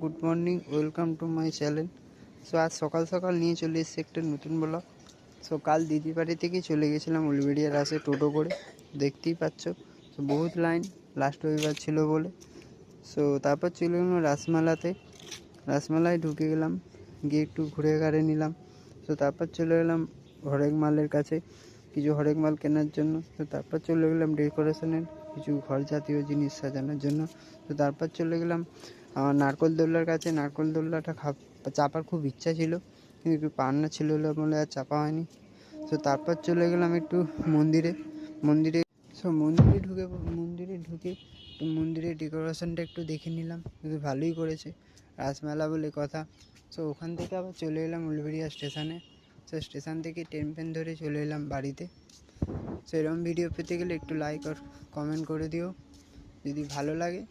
Good morning, welcome to my channel. So আজ সকাল সকাল নিয়ে চলে এসেছি একটা নতুন ব্লগ। সো কাল দিদি বাড়ি থেকে চলে গেছিলাম উলবেড়িয়া রাসে টোটো করে, দেখতেই পাচ্ছ। সো বহুত লাইন, লাস্ট রবিবার ছিল বলে। সো তারপর চলে গেলাম রাসমেলায় ঢুকে গেলাম, গিয়ে একটু ঘুরে ঘাড়ে নিলাম। তো তারপর চলে গেলাম হরেক মালের কাছে কিছু হরেক মাল কেনার জন্য। তো তারপর চলে গেলাম ডেকোরেশনের কিছু ঘর জাতীয় জিনিস সাজানোর জন্য। তো তারপর চলে গেলাম আমার নারকোল দোলনার কাছে। নারকোল দোলনাটা চাপার খুব ইচ্ছা ছিল, কিন্তু একটু পান্না ছিল বলে আর চাপা হয়নি। তো তারপর চলে গেলাম একটু মন্দিরে। মন্দিরে ঢুকে মন্দিরের ডেকোরেশনটা একটু দেখে নিলাম, কিন্তু ভালোই করেছে, রাসমেলা বলে কথা। সো ওখান থেকে আবার চলে এলাম উলবেড়িয়া স্টেশনে। সো স্টেশন থেকে ট্রেন ফ্রেন ধরে চলে এলাম বাড়িতে। সো এরকম ভিডিও পেতে গেলে একটু লাইক আর কমেন্ট করে দিও যদি ভালো লাগে।